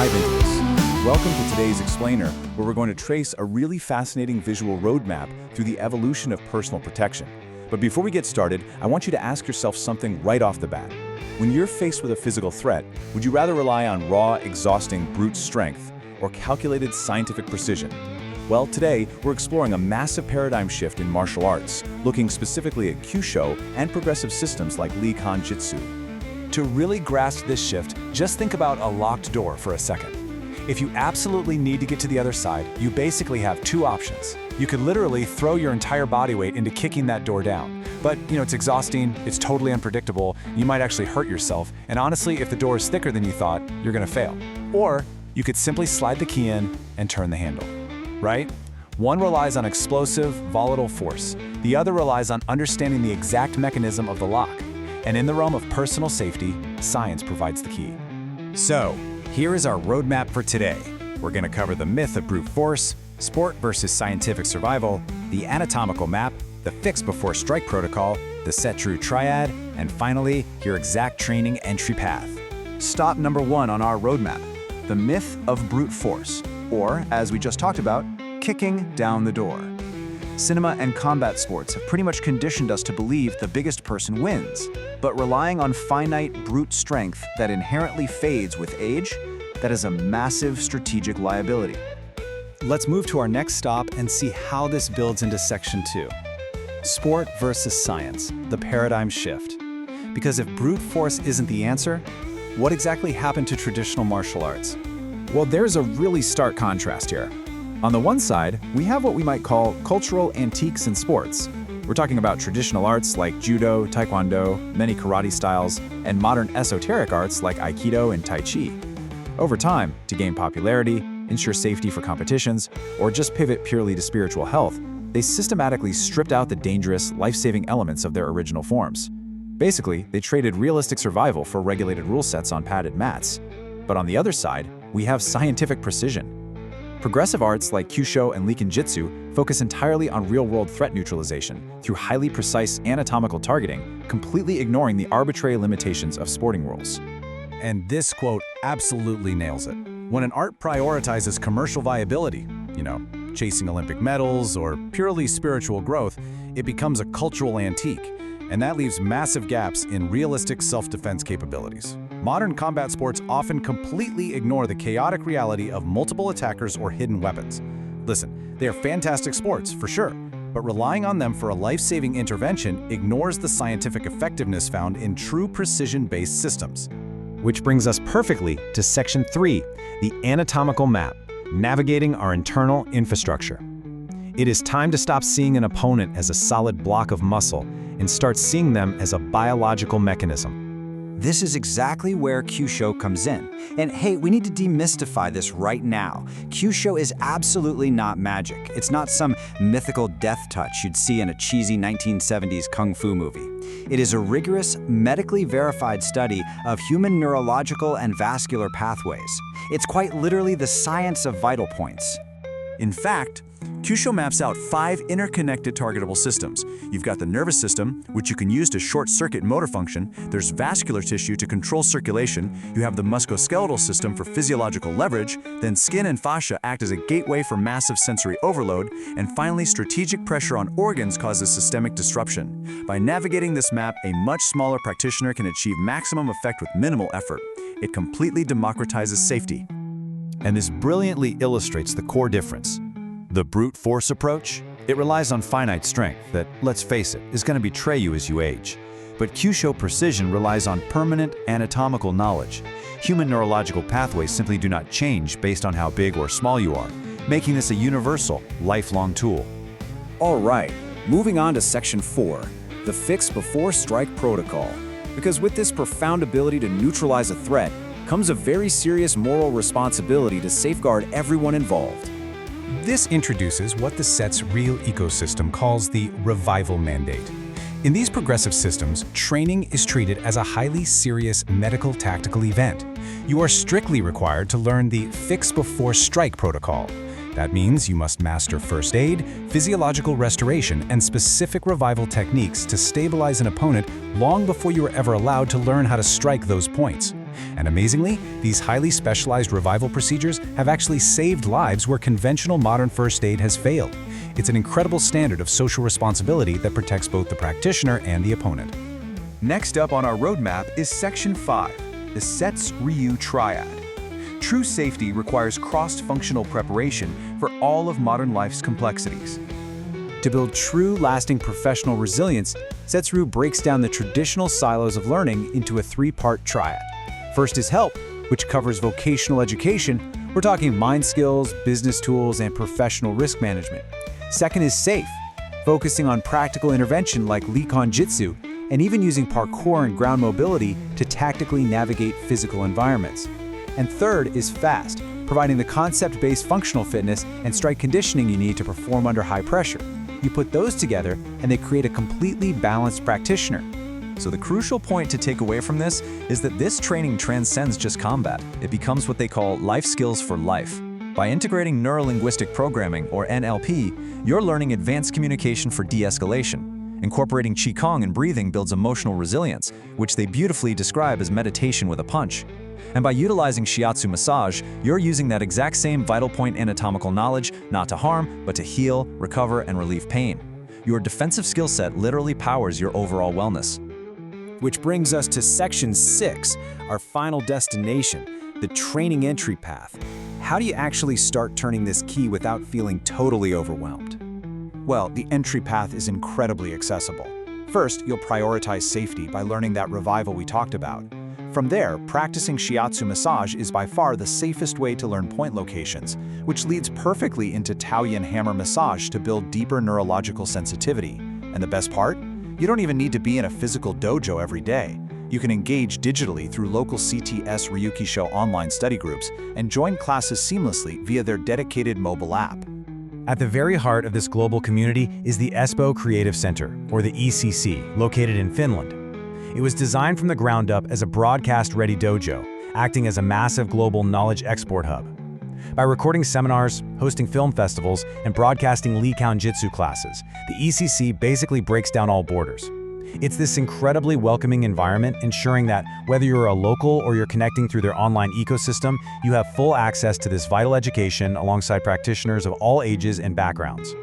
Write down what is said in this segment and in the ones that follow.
dive into this. Welcome to today's Explainer, where we're going to trace a really fascinating visual roadmap through the evolution of personal protection. But before we get started, I want you to ask yourself something right off the bat. When you're faced with a physical threat, would you rather rely on raw, exhausting brute strength or calculated scientific precision? Well, today, we're exploring a massive paradigm shift in martial arts, looking specifically at Kyusho and progressive systems like Lii-Kan Jitsu. To really grasp this shift, just think about a locked door for a second. If you absolutely need to get to the other side, you basically have two options. You could literally throw your entire body weight into kicking that door down. But, it's exhausting, it's totally unpredictable, you might actually hurt yourself, and honestly, if the door is thicker than you thought, you're gonna fail. Or, you could simply slide the key in and turn the handle. Right? One relies on explosive, volatile force. The other relies on understanding the exact mechanism of the lock. And in the realm of personal safety, science provides the key. So, here is our roadmap for today. We're going to cover the myth of brute force, sport versus scientific survival, the anatomical map, the fix before strike protocol, the set true triad, and finally, your exact training entry path. Stop number 1 on our roadmap, the myth of brute force, or, as we just talked about, kicking down the door. Cinema and combat sports have pretty much conditioned us to believe the biggest person wins, but relying on finite brute strength that inherently fades with age, that is a massive strategic liability. Let's move to our next stop and see how this builds into section 2. Sport versus science, the paradigm shift. Because if brute force isn't the answer, what exactly happened to traditional martial arts? Well, there's a really stark contrast here. On the one side, we have what we might call cultural antiques in sports. We're talking about traditional arts like judo, taekwondo, many karate styles, and modern esoteric arts like aikido and tai chi. Over time, to gain popularity, ensure safety for competitions, or just pivot purely to spiritual health, they systematically stripped out the dangerous, life-saving elements of their original forms. Basically, they traded realistic survival for regulated rule sets on padded mats. But on the other side, we have scientific precision. Progressive arts like Kyusho and Lii-Kan Jitsu focus entirely on real-world threat neutralization through highly precise anatomical targeting, completely ignoring the arbitrary limitations of sporting rules. And this quote absolutely nails it. When an art prioritizes commercial viability, chasing Olympic medals or purely spiritual growth, it becomes a cultural antique, and that leaves massive gaps in realistic self-defense capabilities. Modern combat sports often completely ignore the chaotic reality of multiple attackers or hidden weapons. Listen, they are fantastic sports, for sure, but relying on them for a life-saving intervention ignores the scientific effectiveness found in true precision-based systems. Which brings us perfectly to section 3, the anatomical map, navigating our internal infrastructure. It is time to stop seeing an opponent as a solid block of muscle and start seeing them as a biological mechanism. This is exactly where Kyusho comes in. And hey, we need to demystify this right now. Kyusho is absolutely not magic. It's not some mythical death touch you'd see in a cheesy 1970s kung fu movie. It is a rigorous, medically verified study of human neurological and vascular pathways. It's quite literally the science of vital points. In fact, Kyusho maps out 5 interconnected targetable systems. You've got the nervous system, which you can use to short-circuit motor function. There's vascular tissue to control circulation. You have the musculoskeletal system for physiological leverage. Then skin and fascia act as a gateway for massive sensory overload. And finally, strategic pressure on organs causes systemic disruption. By navigating this map, a much smaller practitioner can achieve maximum effect with minimal effort. It completely democratizes safety. And this brilliantly illustrates the core difference. The brute force approach, it relies on finite strength that, let's face it, is going to betray you as you age. But Kyusho precision relies on permanent anatomical knowledge. Human neurological pathways simply do not change based on how big or small you are, making this a universal, lifelong tool. All right, moving on to section 4, the fix before strike protocol. Because with this profound ability to neutralize a threat comes a very serious moral responsibility to safeguard everyone involved. This introduces what the set's real ecosystem calls the revival mandate. In these progressive systems, training is treated as a highly serious medical tactical event. You are strictly required to learn the fix before strike protocol. That means you must master first aid, physiological restoration, and specific revival techniques to stabilize an opponent long before you are ever allowed to learn how to strike those points. And amazingly, these highly specialized revival procedures have actually saved lives where conventional modern first aid has failed. It's an incredible standard of social responsibility that protects both the practitioner and the opponent. Next up on our roadmap is Section 5, the Sets Ryu Triad. True safety requires cross-functional preparation for all of modern life's complexities. To build true, lasting professional resilience, Setsuru breaks down the traditional silos of learning into a three-part triad. First is help, which covers vocational education. We're talking mind skills, business tools, and professional risk management. Second is safe, focusing on practical intervention like Lii-Kan jitsu, and even using parkour and ground mobility to tactically navigate physical environments. And third is fast, providing the concept-based functional fitness and strike conditioning you need to perform under high pressure. You put those together, and they create a completely balanced practitioner. So the crucial point to take away from this is that this training transcends just combat. It becomes what they call life skills for life. By integrating neuro-linguistic programming, or NLP, you're learning advanced communication for de-escalation. Incorporating Qigong and breathing builds emotional resilience, which they beautifully describe as meditation with a punch. And by utilizing shiatsu massage, you're using that exact same vital point anatomical knowledge not to harm, but to heal, recover, and relieve pain. Your defensive skill set literally powers your overall wellness. Which brings us to Section 6, our final destination, the training entry path. How do you actually start turning this key without feeling totally overwhelmed? Well, the entry path is incredibly accessible. First, you'll prioritize safety by learning that revival we talked about. From there, practicing shiatsu massage is by far the safest way to learn point locations, which leads perfectly into Taoyuan hammer massage to build deeper neurological sensitivity. And the best part? You don't even need to be in a physical dojo every day. You can engage digitally through local CTS Ryuki Show online study groups and join classes seamlessly via their dedicated mobile app. At the very heart of this global community is the Espoo Creative Center, or the ECC, located in Finland. It was designed from the ground up as a broadcast-ready dojo, acting as a massive global knowledge export hub. By recording seminars, hosting film festivals, and broadcasting Lii-Kan jitsu classes, the ECC basically breaks down all borders. It's this incredibly welcoming environment, ensuring that whether you're a local or you're connecting through their online ecosystem, you have full access to this vital education alongside practitioners of all ages and backgrounds.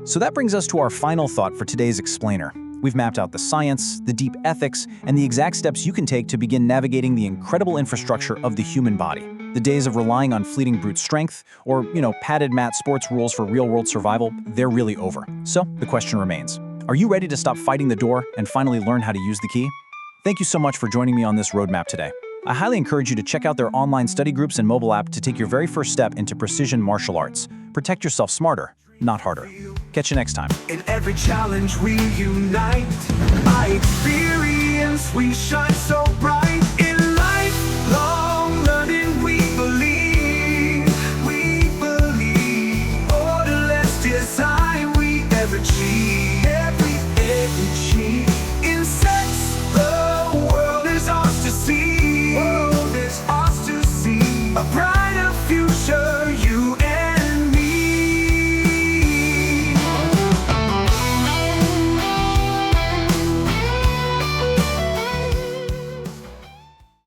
So that brings us to our final thought for today's explainer. We've mapped out the science, the deep ethics, and the exact steps you can take to begin navigating the incredible infrastructure of the human body. The days of relying on fleeting brute strength or, padded mat sports rules for real-world survival, they're really over. So the question remains, are you ready to stop fighting the door and finally learn how to use the key? Thank you so much for joining me on this roadmap today. I highly encourage you to check out their online study groups and mobile app to take your very first step into precision martial arts. Protect yourself smarter, not harder. Catch you next time. In every challenge we unite, by experience we shine so bright. In lifelong learning we believe, orderless design we ever achieve, in sex the world is ours to see, a bright